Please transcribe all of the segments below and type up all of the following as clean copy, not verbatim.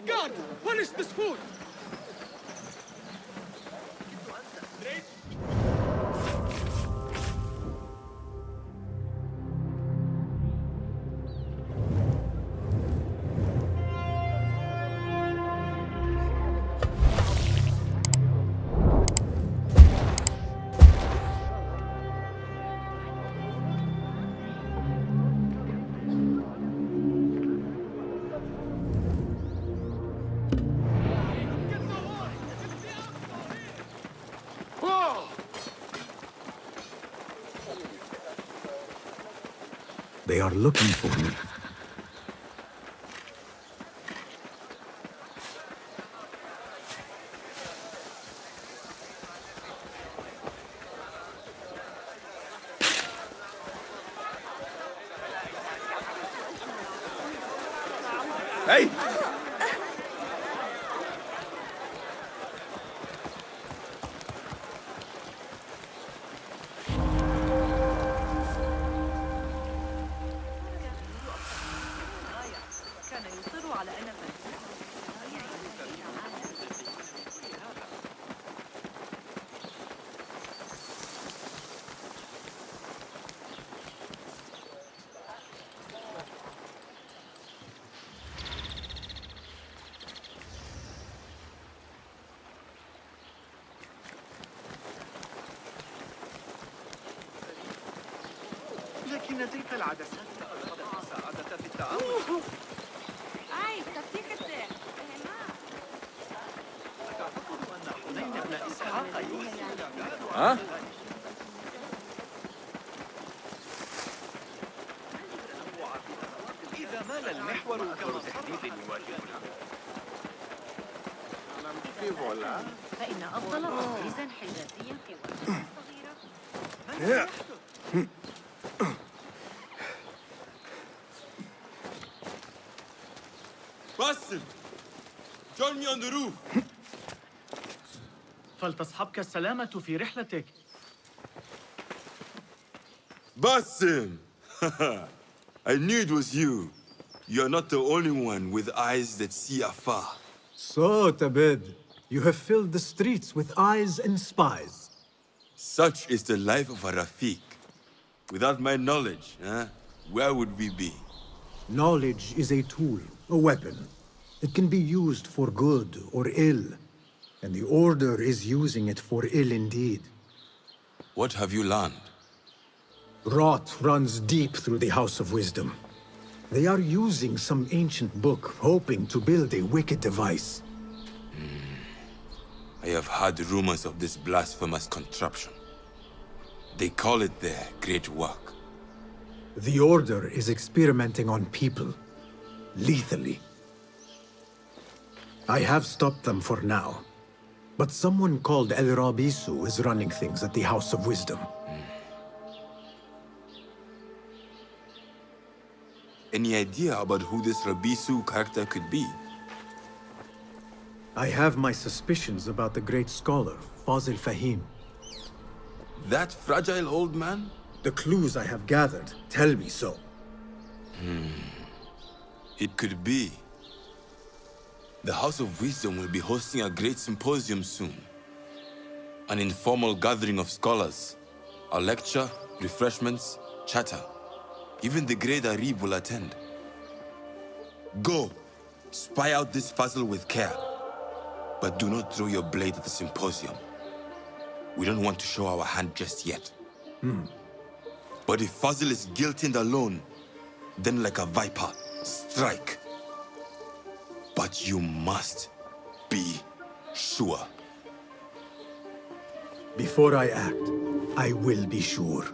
God, what is this food? They are looking for me. Hey! لكن تلك العدسات مساعدة في التعامل. أتعتقد أن حنين بن إسحاق يحسن الإعداد ها؟ إذا مال المحور أكبر تهديد يواجهنا. فإن أفضل تجهيز حجازي في وقت صغيرة. Basim, join me on the roof. فلتصحبك السلامة في رحلتك. Basim! I knew it was you. You're not the only one with eyes that see afar. So, Tabed, you have filled the streets with eyes and spies. Such is the life of a Rafiq. Without my knowledge, where would we be? Knowledge is a tool, a weapon. It can be used for good or ill, and the Order is using it for ill indeed. What have you learned? Rot runs deep through the House of Wisdom. They are using some ancient book, hoping to build a wicked device. I have heard rumors of this blasphemous contraption. They call it their great work. The Order is experimenting on people, lethally. I have stopped them for now, but someone called El Rabisu is running things at the House of Wisdom. Any idea about who this Rabisu character could be? I have my suspicions about the great scholar, Fazil Fahim. That fragile old man? The clues I have gathered tell me so. It could be. The House of Wisdom will be hosting a great symposium soon. An informal gathering of scholars. A lecture, refreshments, chatter. Even the great Arib will attend. Go, spy out this puzzle with care. But do not throw your blade at the symposium. We don't want to show our hand just yet. But if Fazil is guilty and alone, then like a viper, strike. But you must be sure. Before I act, I will be sure.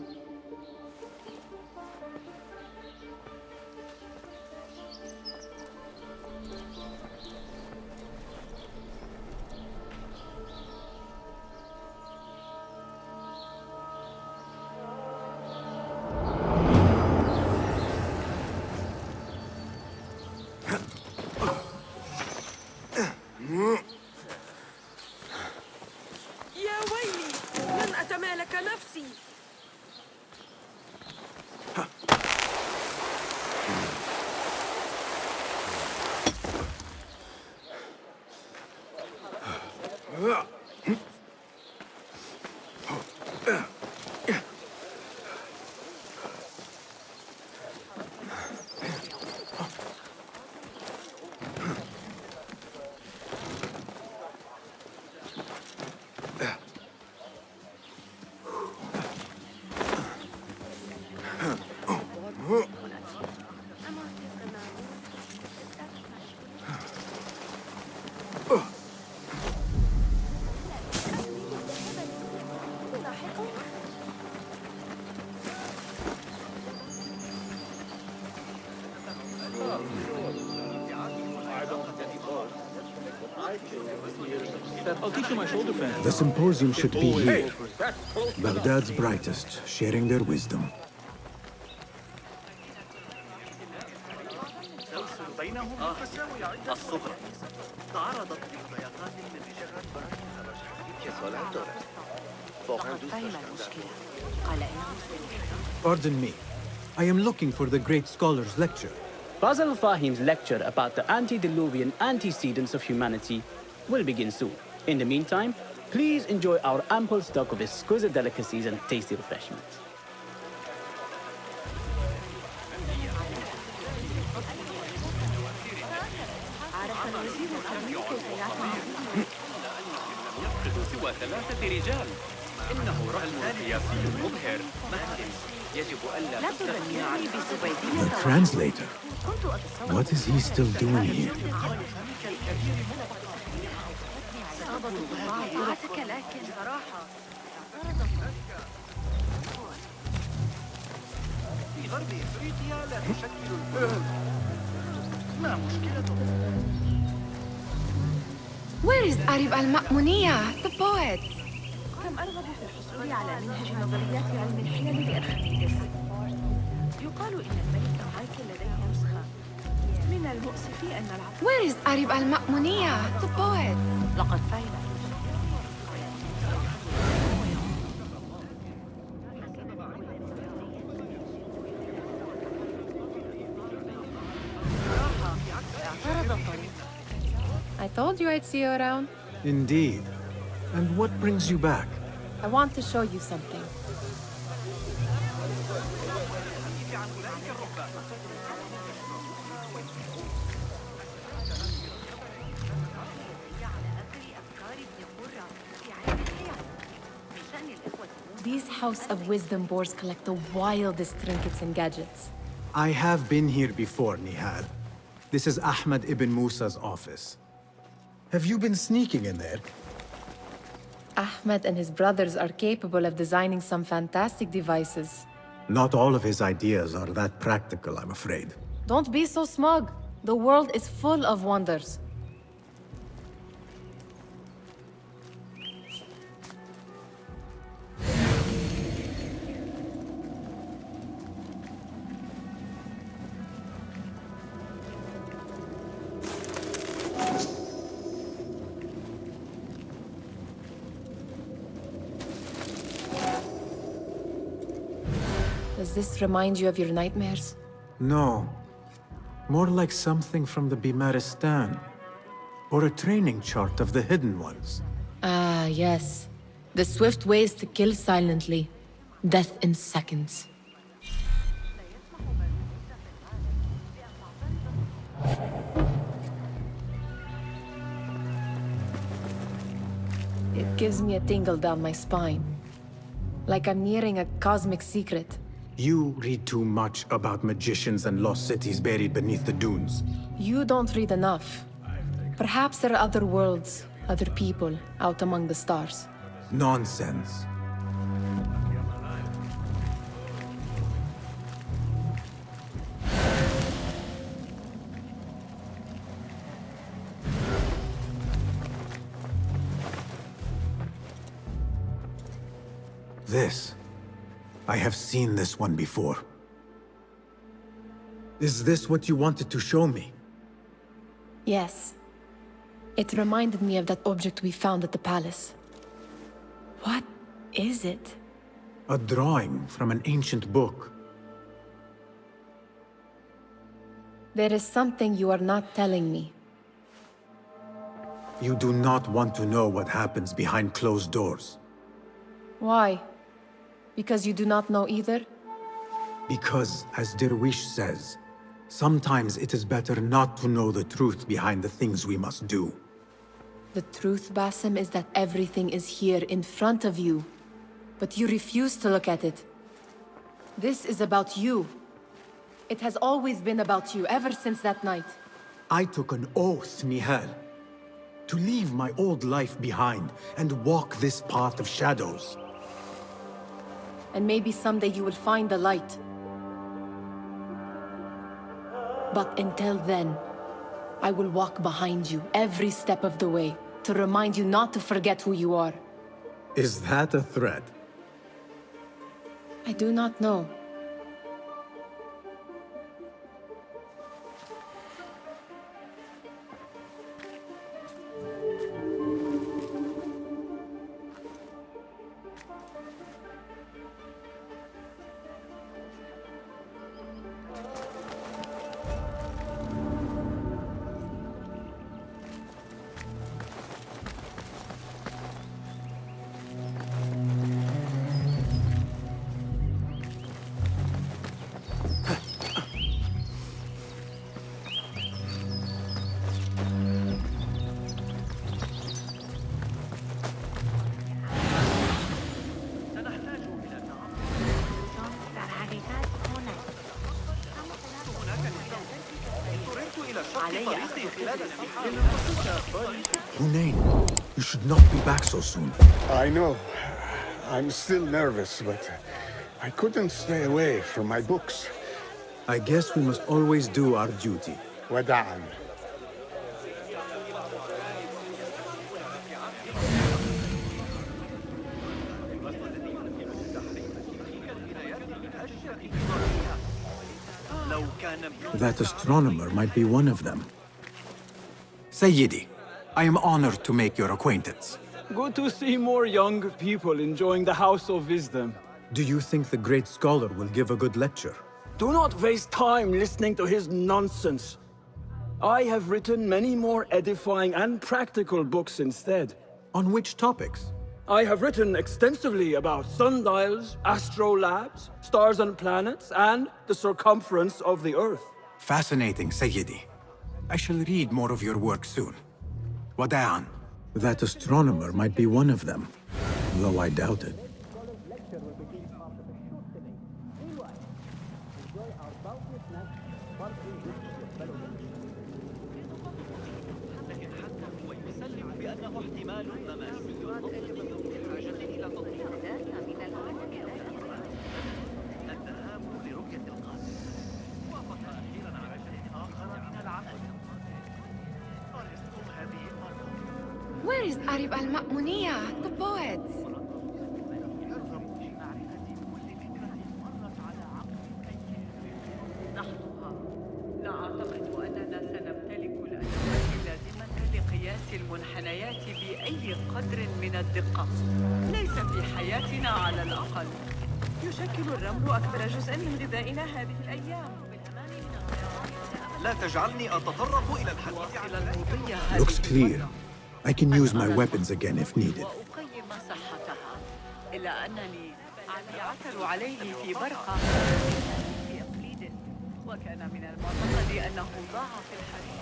يا ويلي، لن أتمالك نفسي. I'll teach you my shoulder fan. The symposium should be here. Hey, that's close to the Baghdad's brightest, sharing their wisdom. بينهم تساوي عدة الصغرى تعرضت لضيقات من رجال لقد فهم المشكلة. قال إنه سيحدث. Pardon me. I am looking for the great scholar's lecture. Fazl Fahim's lecture about the antediluvian antecedents of humanity will begin soon. In the meantime, please enjoy our ample stock of exquisite delicacies and tasty refreshments. عرف الوزير الأمير كيف يعتمد. يفقد سوى 3 رجال. إنه رقم قياسي مبهر. لكن يجب ألا لا تستغني عن تذكرني بزبيدية. The translator. كنت أتصور. What is he still doing here? صابت طاعتك لكن صراحة. في غرب إفريقيا لا تشكل البلد. ما مشكلته؟ Where is Arib al-Ma'muniyah, the poet? كم أرغب في الحصول على منهج نظريات علم الحيل لأرخميدس. يقال إن الملك مايكل لديه نسخة. من المؤسف أن العقل. Where is Arib al-Ma'muniyah, the poet? لقد فعل. I told you I'd see you around. Indeed. And what brings you back? I want to show you something. These House of Wisdom boards collect the wildest trinkets and gadgets. I have been here before, Nihal. This is Ahmed ibn Musa's office. Have you been sneaking in there? Ahmed and his brothers are capable of designing some fantastic devices. Not all of his ideas are that practical, I'm afraid. Don't be so smug. The world is full of wonders. Does this remind you of your nightmares? No. More like something from the Bimaristan. Or a training chart of the Hidden Ones. Ah, yes. The swift ways to kill silently. Death in seconds. It gives me a tingle down my spine. Like I'm nearing a cosmic secret. You read too much about magicians and lost cities buried beneath the dunes. You don't read enough. Perhaps there are other worlds, other people, out among the stars. Nonsense. This. I have seen this one before. Is this what you wanted to show me? Yes. It reminded me of that object we found at the palace. What is it? A drawing from an ancient book. There is something you are not telling me. You do not want to know what happens behind closed doors. Why? Because you do not know either? Because, as Derwish says, sometimes it is better not to know the truth behind the things we must do. The truth, Basim, is that everything is here in front of you. But you refuse to look at it. This is about you. It has always been about you, ever since that night. I took an oath, Nihal, to leave my old life behind and walk this path of shadows. And maybe someday you will find the light. But until then, I will walk behind you every step of the way, to remind you not to forget who you are. Is that a threat? I do not know. Hunain, you should not be back so soon. I know. I'm still nervous, but I couldn't stay away from my books. I guess we must always do our duty. وداعا. That astronomer might be one of them. Sayyidi, I am honored to make your acquaintance. Good to see more young people enjoying the House of Wisdom. Do you think the great scholar will give a good lecture? Do not waste time listening to his nonsense. I have written many more edifying and practical books instead. On which topics? I have written extensively about sundials, astrolabes, stars and planets, and the circumference of the Earth. Fascinating, Sayyidi. I shall read more of your work soon. Wada'an. That astronomer might be one of them, though I doubt it. Where is Arib al-Ma'muniya, the poet? لا أعتقد أننا سنمتلك الأدوات اللازمة لقياس المنحنيات بأي قدر من الدقة. ليس في حياتنا على الأقل. يشكل الرمل أكبر جزء من غذائنا هذه الأيام. لا تجعلني أتطرق إلى الحديث عن الموضوع هذه. Looks clear. I can use my weapons again if needed. وأقيم صحتها. إلا أنني عثروا عليه في برقة في إقليدس، وكان من المعتقد أنه ضاع في الحريق.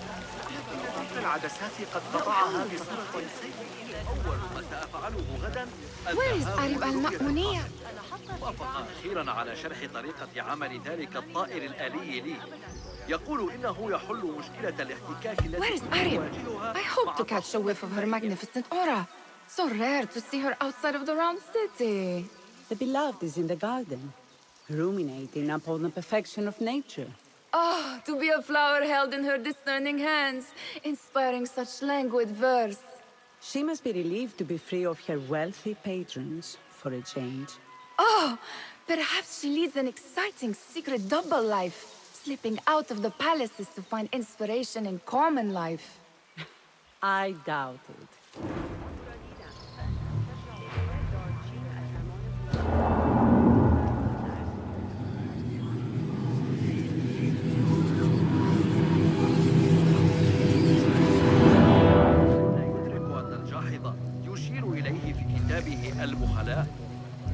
إن تلك العدسات قد قطعها بصرخ سيء. أول ما سأفعله غدا Where is Arib al-Ma'muniya? وافق أخيرا على شرح طريقة عمل ذلك الطائر الآلي لي. يقول إنه يحل مشكلة الاحتكاك Where is التي Arib? يواجهها I hope to catch a whiff of her magnificent aura. So rare to see her outside of the round city. The beloved is in the garden, ruminating upon the perfection of nature. Oh, to be a flower held in her discerning hands, inspiring such languid verse. She must be relieved to be free of her wealthy patrons, for a change. Oh, perhaps she leads an exciting secret double life, slipping out of the palaces to find inspiration in common life. I doubt it. المخلاء.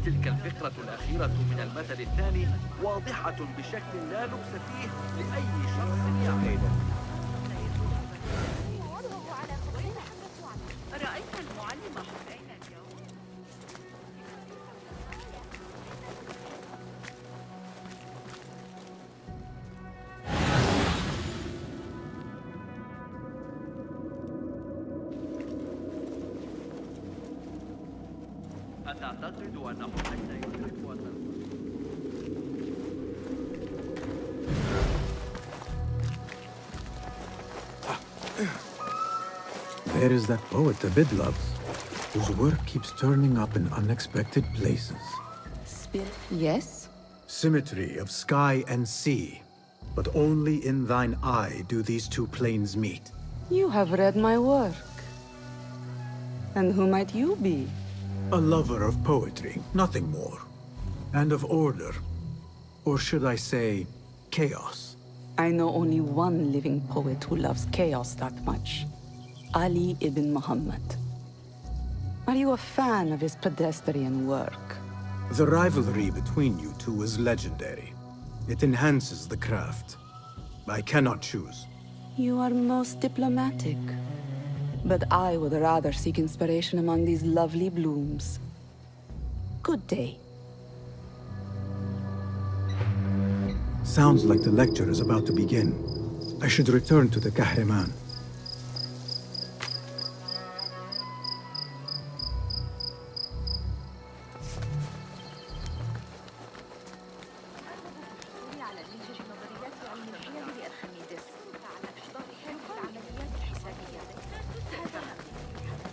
تلك الفكرة الأخيرة من المثل الثاني واضحة بشكل لا لبس فيه لأي شخص يعقل. رأيت المعلم حسين اليوم؟ أتعتقد أن حسين يدرك أن there is that poet the bid loves, whose work keeps turning up in unexpected places. Yes? Symmetry of sky and sea, but only in thine eye do these two planes meet. You have read my work. And who might you be? A lover of poetry, nothing more. And of order. Or should I say, chaos. I know only one living poet who loves chaos that much. Ali ibn Muhammad. Are you a fan of his pedestrian work? The rivalry between you two is legendary. It enhances the craft. I cannot choose. You are most diplomatic. But I would rather seek inspiration among these lovely blooms. Good day. Sounds like the lecture is about to begin. I should return to the Kahraman.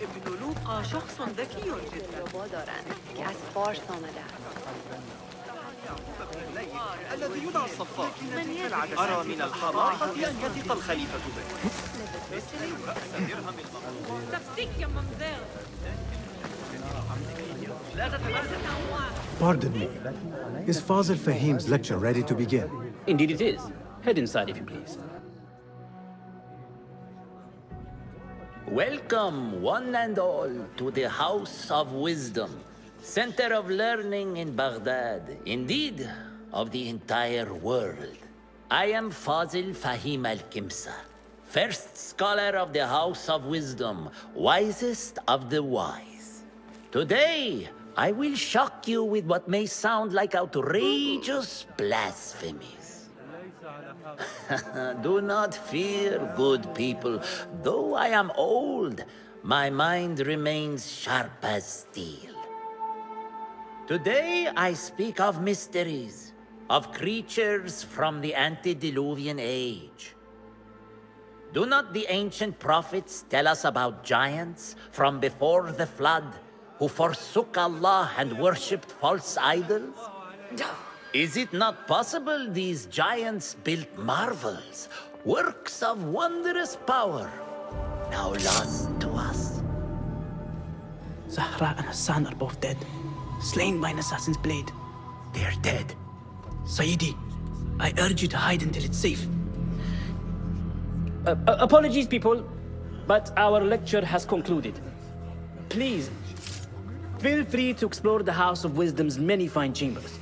ابن لوقا شخص ذكي جدا. الذي يدعى الصفار. أرى من الحماقة أن يثق الخليفة به. Pardon me. Is Fazil Fahim's lecture ready to begin? Indeed it is. Head inside if you please. Welcome, one and all, to the House of Wisdom, center of learning in Baghdad, indeed, of the entire world. I am Fazil Fahim al-Kimsa, first scholar of the House of Wisdom, wisest of the wise. Today, I will shock you with what may sound like outrageous blasphemies. Do not fear, good people. Though I am old, my mind remains sharp as steel. Today I speak of mysteries, of creatures from the antediluvian age. Do not the ancient prophets tell us about giants from before the flood who forsook Allah and worshipped false idols? Is it not possible these giants built marvels, works of wondrous power, now lost to us? Zahra and Hassan are both dead, slain by an assassin's blade. They're dead. Sayyidi, I urge you to hide until it's safe. Apologies, people, but our lecture has concluded. Please, feel free to explore the House of Wisdom's many fine chambers.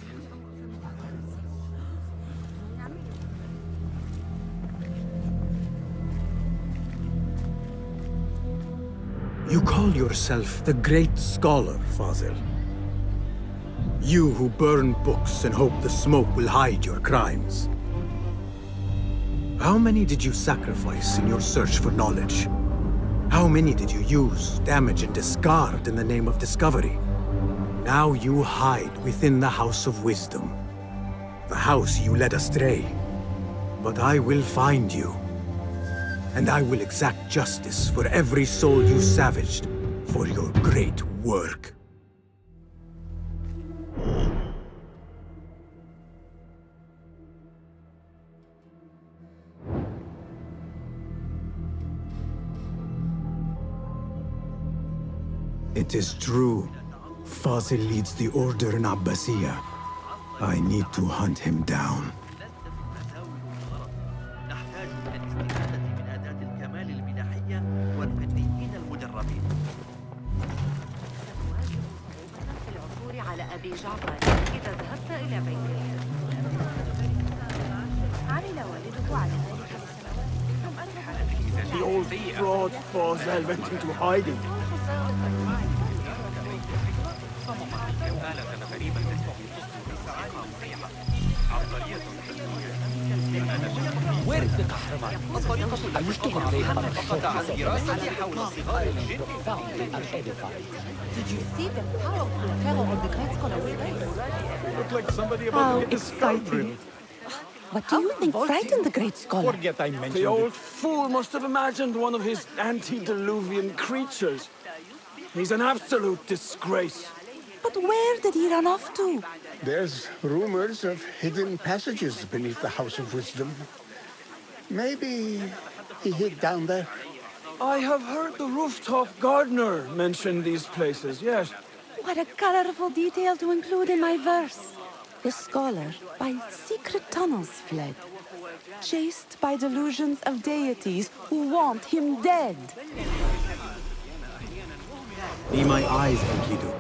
You call yourself the great scholar, Fazil. You who burn books and hope the smoke will hide your crimes. How many did you sacrifice in your search for knowledge? How many did you use, damage, and discard in the name of discovery? Now you hide within the House of Wisdom. The house you led astray. But I will find you. And I will exact justice for every soul you savaged for your great work. It is true. Fazil leads the order in Abbasiyah. I need to hunt him down. The old fraud Fazil went into hiding. Where is the Kahraman? I wish to convey فقط عن دراستي حول صغار الجن. Did you see the powerful terror of the great scholar? Looked like somebody about to get discovered. What do you think frightened the great scholar? Forget I mentioned The old fool must have imagined one of his antediluvian creatures. He's an absolute disgrace. But where did he run off to? There's rumors of hidden passages beneath the House of Wisdom. Maybe he hid down there. I have heard the rooftop gardener mention these places, yes. What a colorful detail to include in my verse. The scholar by secret tunnels fled, chased by delusions of deities who want him dead. Be my eyes, Enkidu.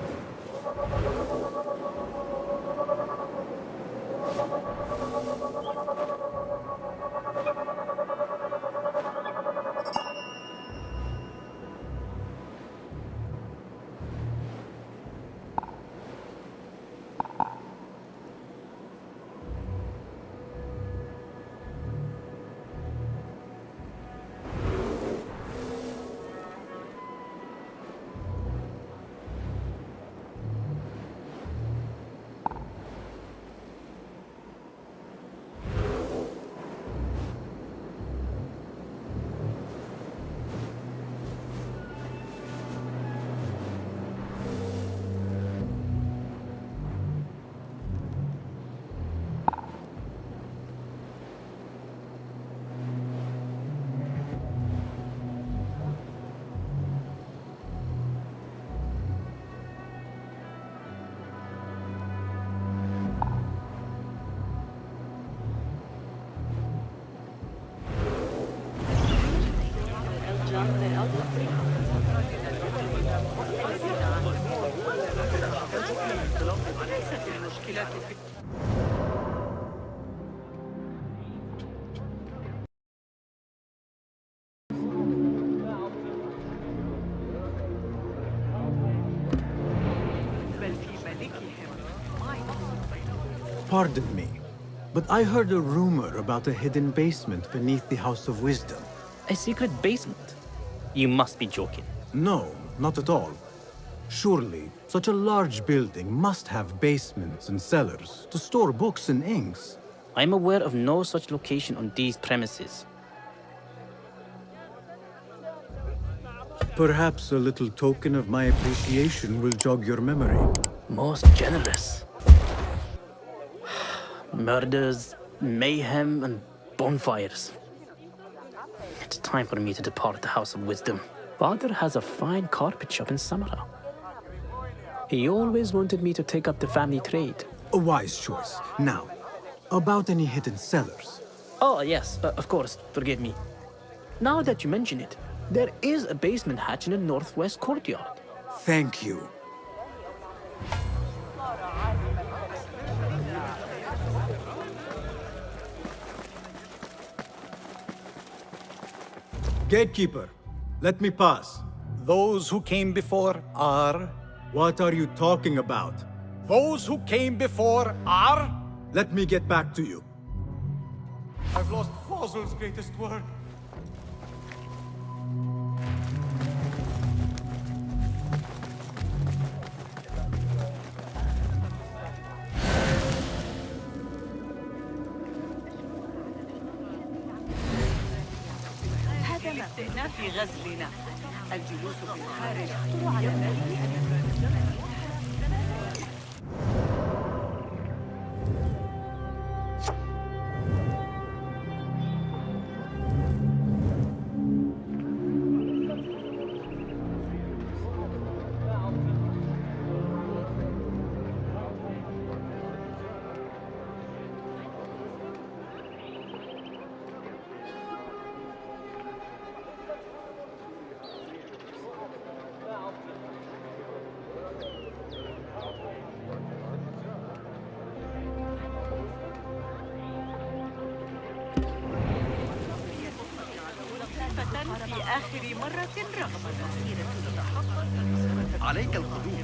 Pardon me, but I heard a rumor about a hidden basement beneath the House of Wisdom. A secret basement? You must be joking. No, not at all. Surely, such a large building must have basements and cellars to store books and inks. I'm aware of no such location on these premises. Perhaps a little token of my appreciation will jog your memory. Most generous. Murders, mayhem, and bonfires. It's time for me to depart the House of Wisdom. Father has a fine carpet shop in Samara. He always wanted me to take up the family trade. A wise choice. Now, about any hidden cellars? Oh, yes, of course, forgive me. Now that you mention it, there is a basement hatch in the northwest courtyard. Thank you. Gatekeeper, let me pass. Those who came before are... What are you talking about? Those who came before are... Let me get back to you. I've lost Fozl's greatest work. لاستئناف غزلنا الجلوس في الخارج ينبغي أن في آخر مرة رغم عليك القدوم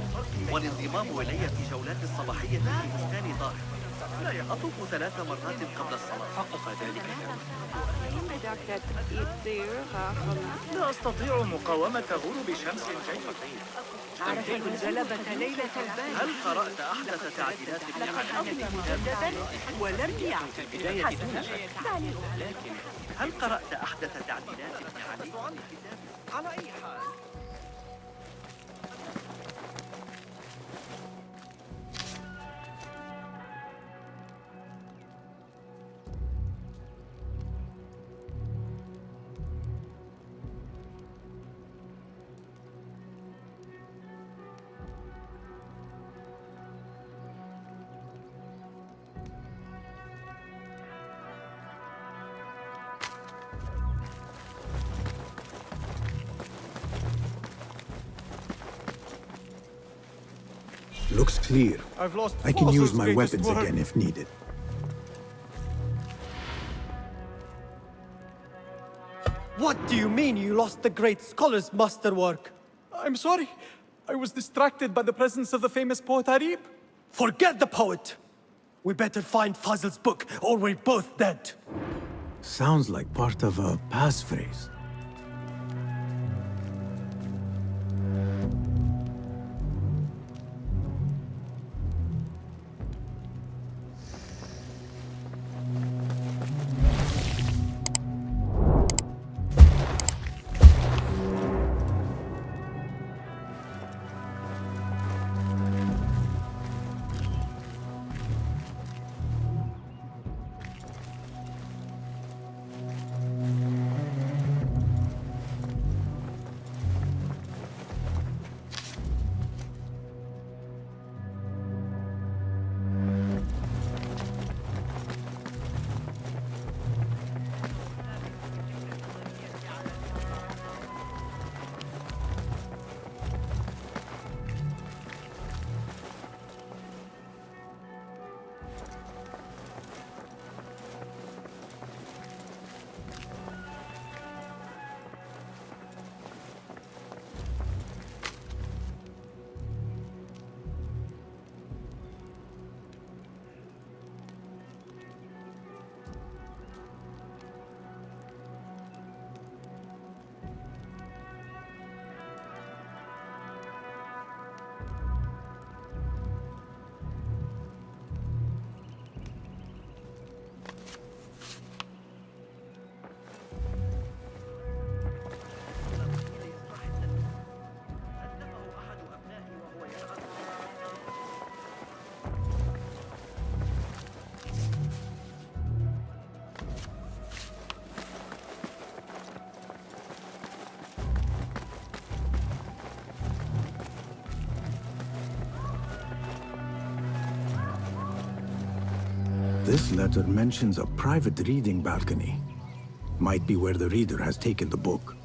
والانضمام إلي في جولات الصباحية في بستان طاهر. أطوف 3 مرات قبل الصلاة. حقق ذلك. لا أستطيع مقاومة غروب شمس جيد. عرفت الجلبة ليلة البارحة. هل قرأت أحدث تعديلات مجددا ولم يعد بداية حسنا. لكن هل قرأت أحدث تعديلات ابن علي؟ على أي حال Looks clear. I've lost I can use Fossil's my greatest weapons work. again if needed. What do you mean you lost the great scholar's masterwork? I'm sorry. I was distracted by the presence of the famous poet Harib. Forget the poet! We better find Fazl's book, or we're both dead. Sounds like part of a passphrase. This letter mentions a private reading balcony. Might be where the reader has taken the book.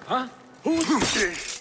Huh? Who's...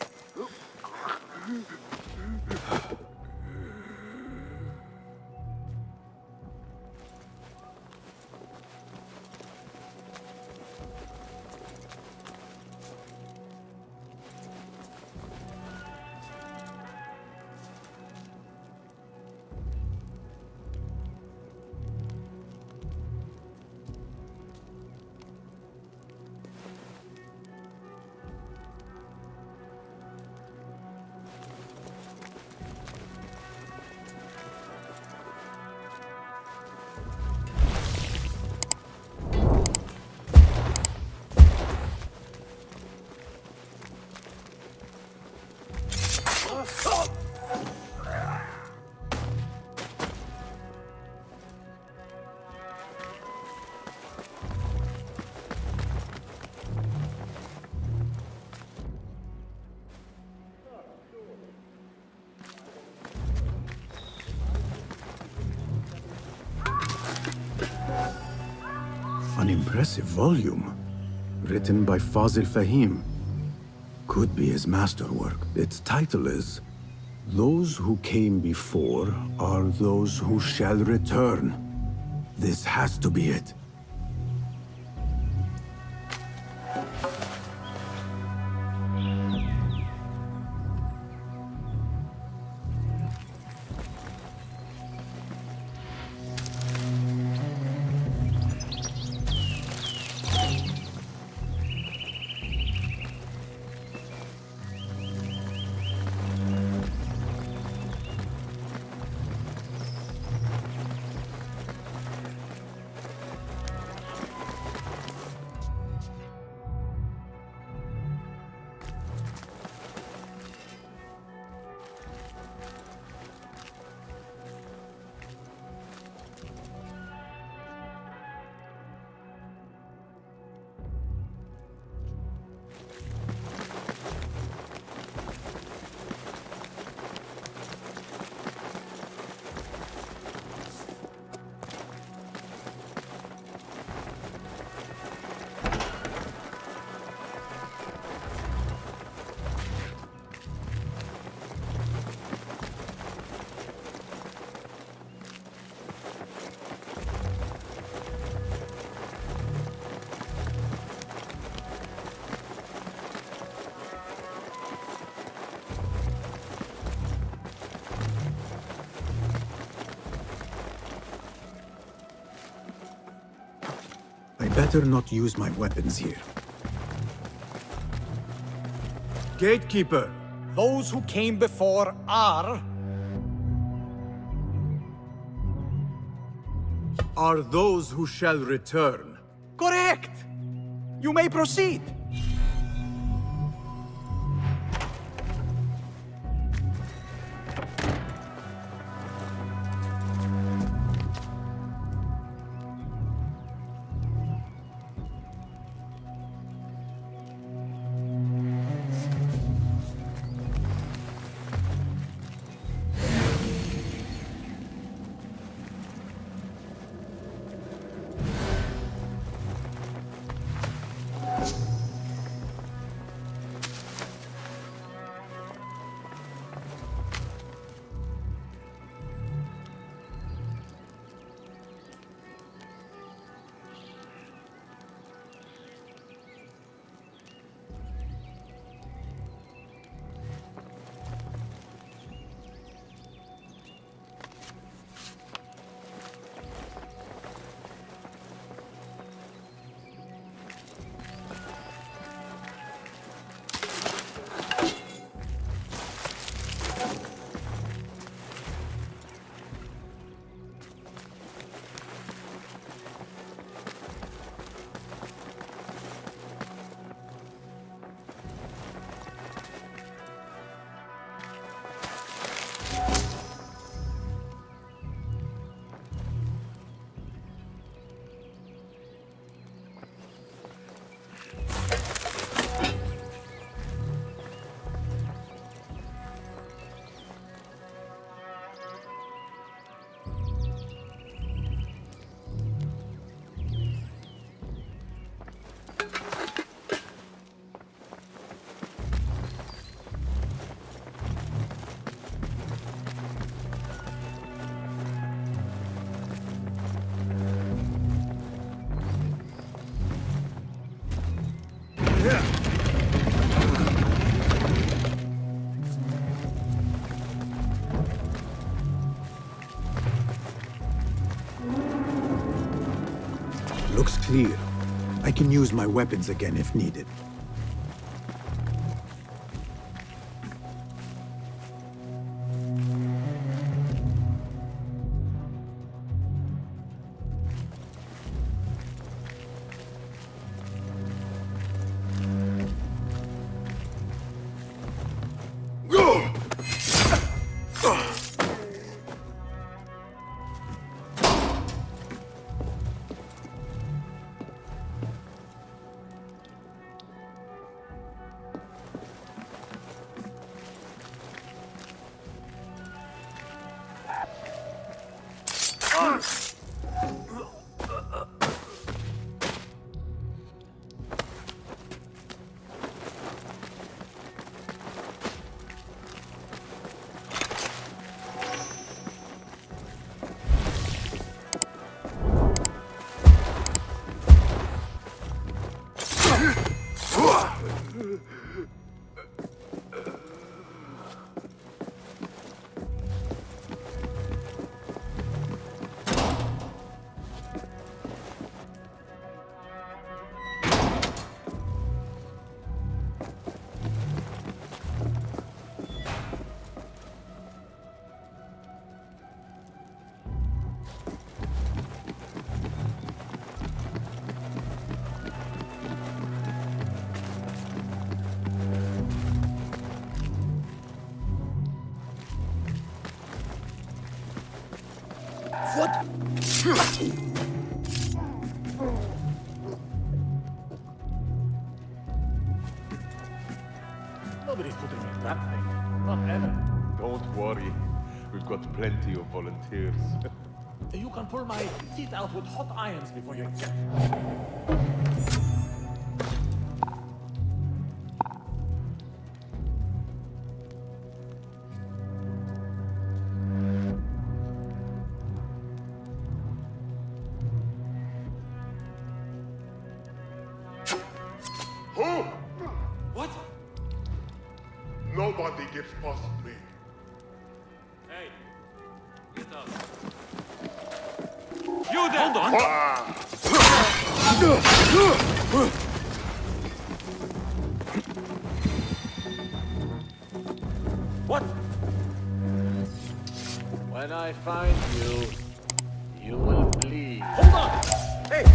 An impressive volume. Written by Fazil Fahim. Could be his masterwork. Its title is Those Who Came Before Are Those Who Shall Return. This has to be it. I better not use my weapons here. Gatekeeper! Those who came before are those who shall return. correct! You may proceed. Looks clear. I can use my weapons again if needed. Nobody's putting me in that thing. Not ever. Don't worry. We've got plenty of volunteers. You can pull my teeth out with hot irons before you get... Who? What? Nobody gets past me. Hey, get up. You there! Hold on! What? When I find you, you will bleed. Hold on! Hey!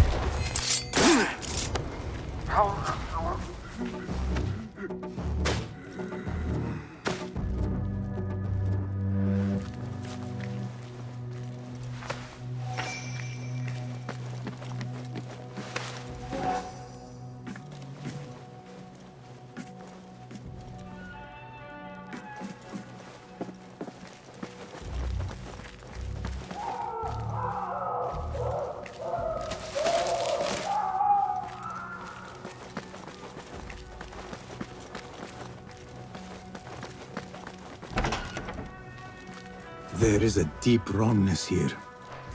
There is a deep wrongness here.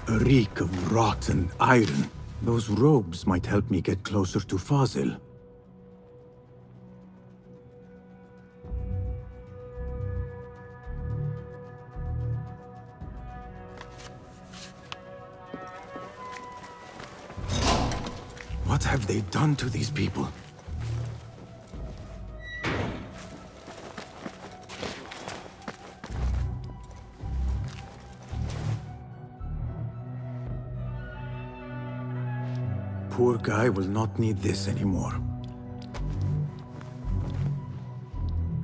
A reek of rot and iron. Those robes might help me get closer to Fazil. What have they done to these people? Poor guy will not need this anymore.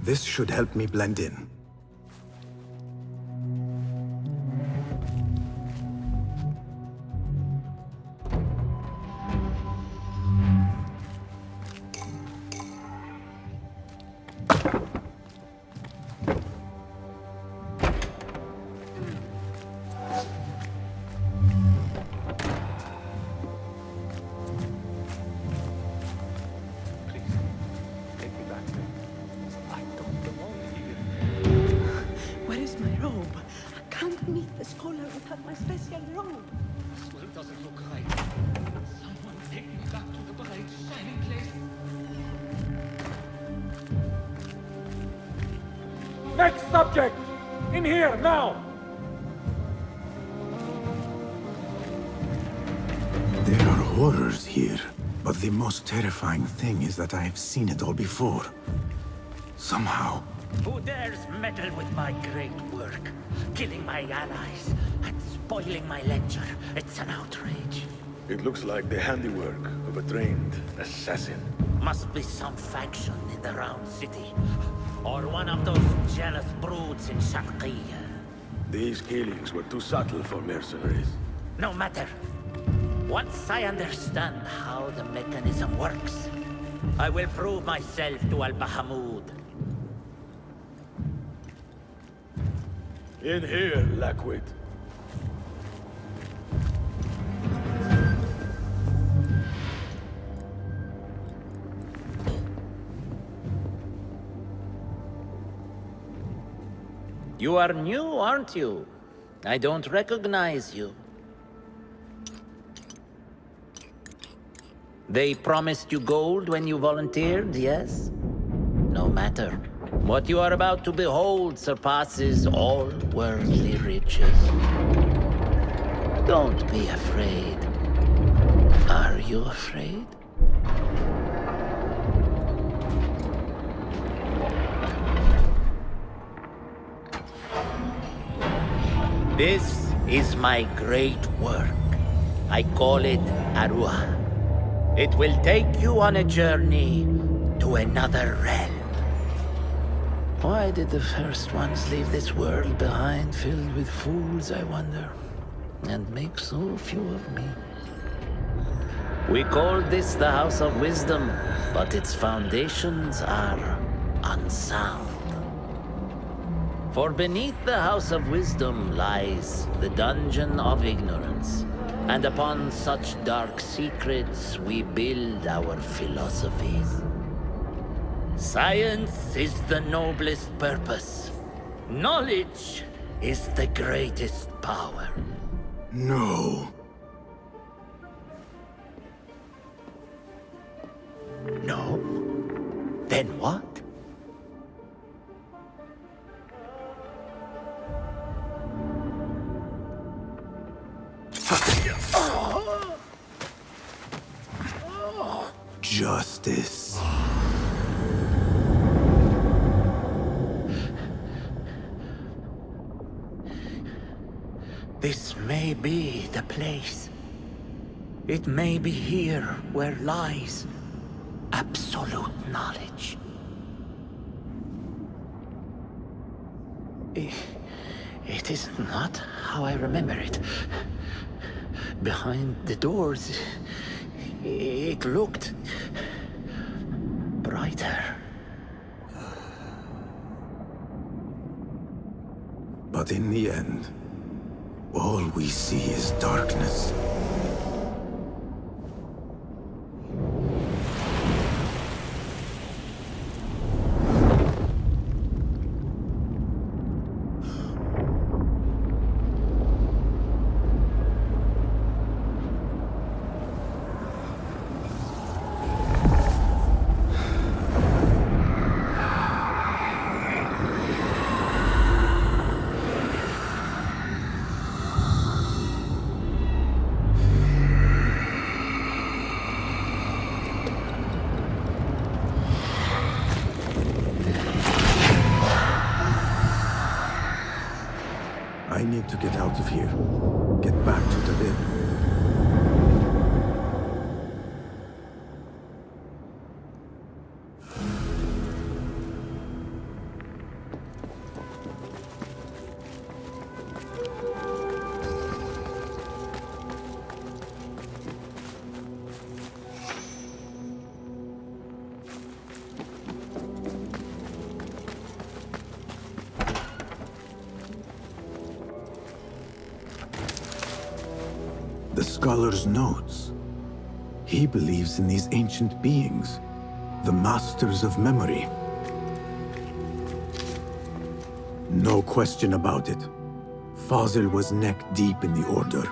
This should help me blend in. Where is my robe? I can't meet the scholar without my special robe. This world doesn't look right. Someone take me back to the bright, shining place. Next subject! In here, now! There are horrors here, but the most terrifying thing is that I have seen it all before. Somehow. Who dares meddle with my great work? Killing my allies and spoiling my lecture. It's an outrage. It looks like the handiwork of a trained assassin. Must be some faction in the Round City. Or one of those jealous broods in Sharqiyya. These killings were too subtle for mercenaries. No matter. Once I understand how the mechanism works, I will prove myself to Al-Bahamud. In here, Lackwit. You are new, aren't you? I don't recognize you. They promised you gold when you volunteered, yes? No matter. What you are about to behold surpasses all worldly riches. Don't be afraid. Are you afraid? This is my great work. I call it Arua. It will take you on a journey to another realm. Why did the first ones leave this world behind, filled with fools, I wonder? and make so few of me. We call this the House of Wisdom, but its foundations are unsound. For beneath the House of Wisdom lies the Dungeon of Ignorance, and upon such dark secrets we build our philosophies. Science is the noblest purpose. Knowledge is the greatest power. No. No? Then what? Justice. This may be the place. It may be here where lies absolute knowledge. It is not how I remember it. Behind the doors, it looked brighter. But in the end, all we see is darkness. I need to get out of here. Get back to the lib. The scholar's notes. He believes in these ancient beings, the masters of memory. No question about it. Fazil was neck deep in the Order.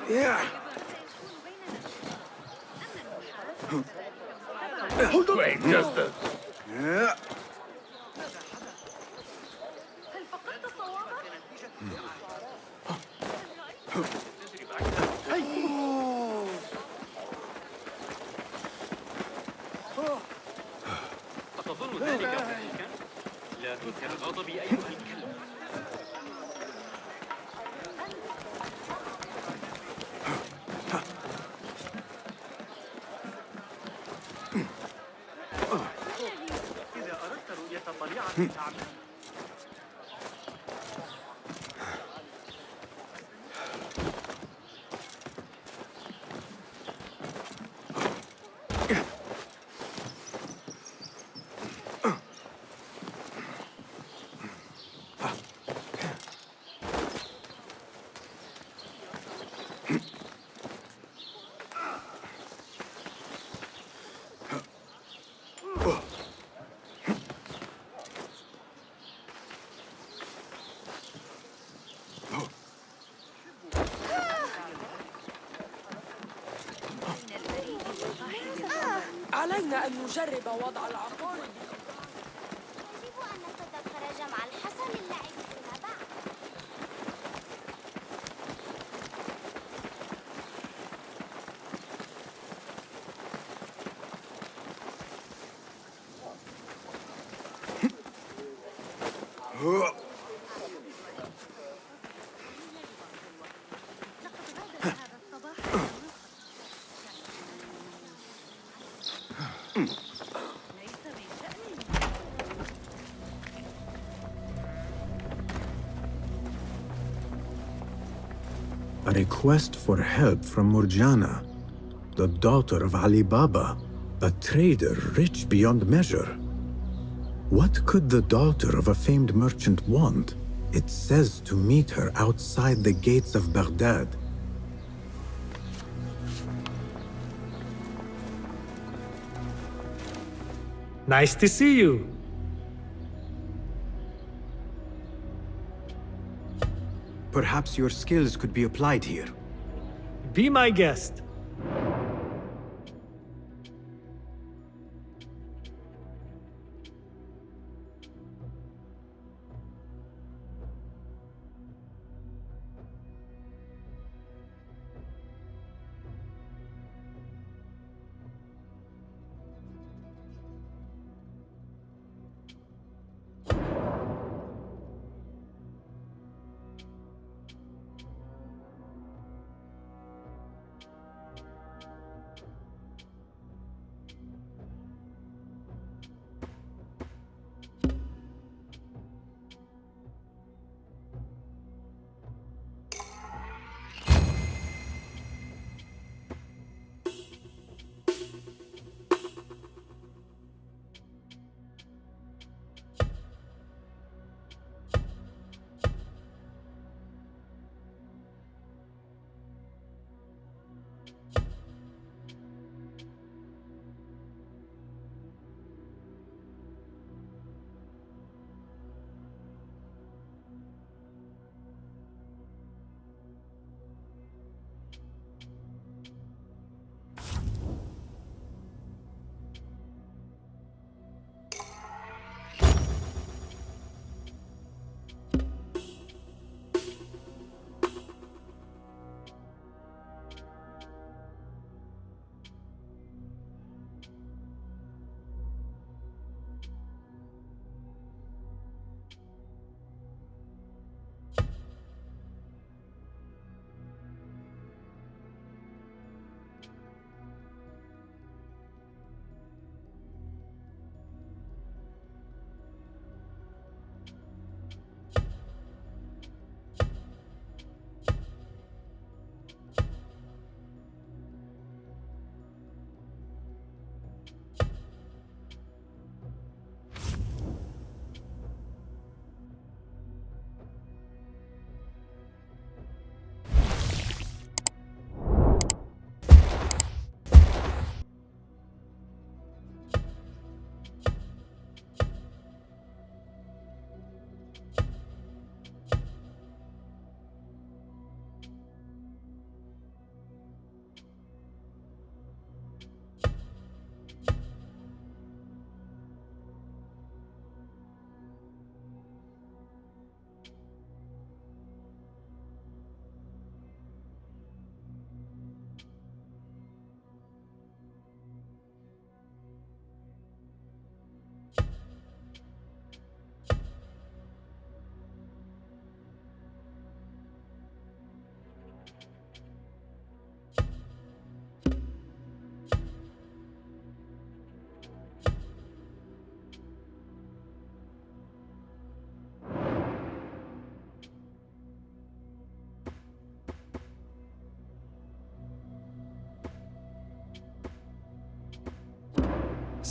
Yeah. Great justice. Yeah. أتظن ذلك ضحكا؟ لا تظهر غضبي أيها الكلب. إذا أردت رؤية طليعة الأعمال علينا أن نجرب وضع العقارب. يجب أن نتذكر جمع الحسن اللعب فيما بعد. A request for help from Murjana, the daughter of Ali Baba, a trader rich beyond measure. What could the daughter of a famed merchant want? It says to meet her outside the gates of Baghdad. Nice to see you. Perhaps your skills could be applied here. Be my guest.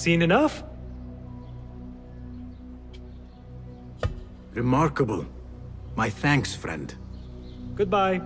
Seen enough? Remarkable. My thanks, friend. Goodbye.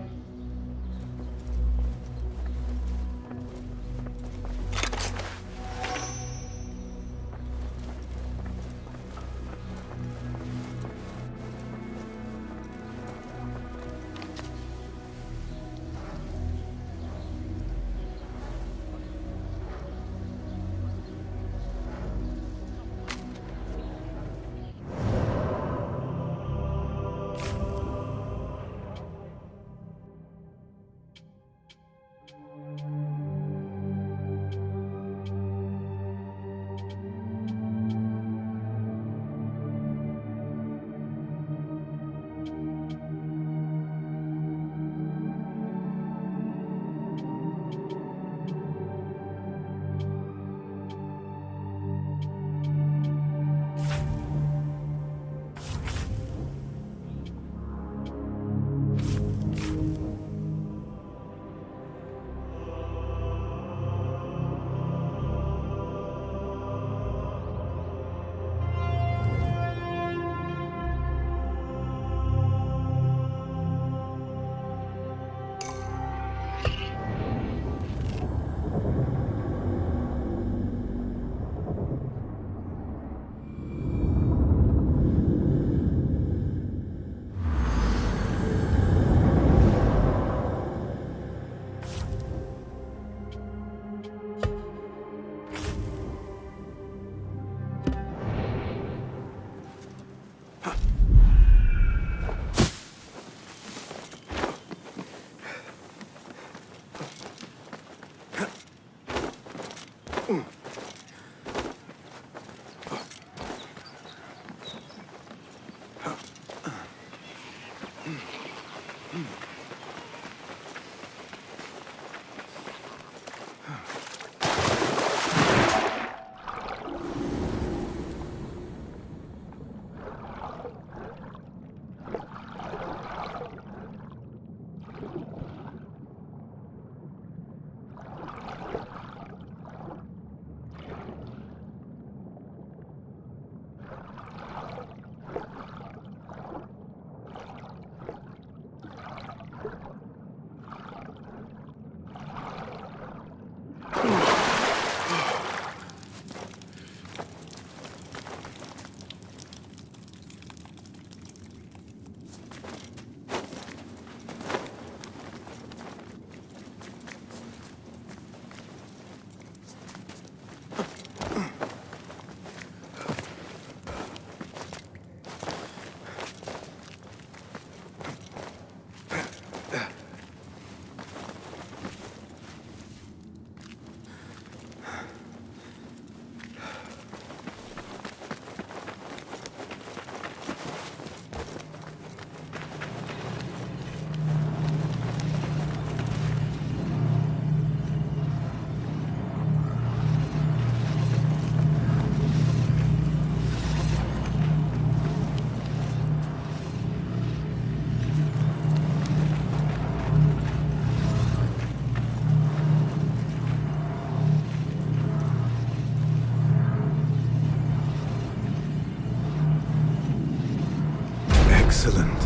Excellent.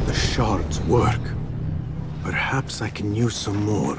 The shards work. Perhaps I can use some more.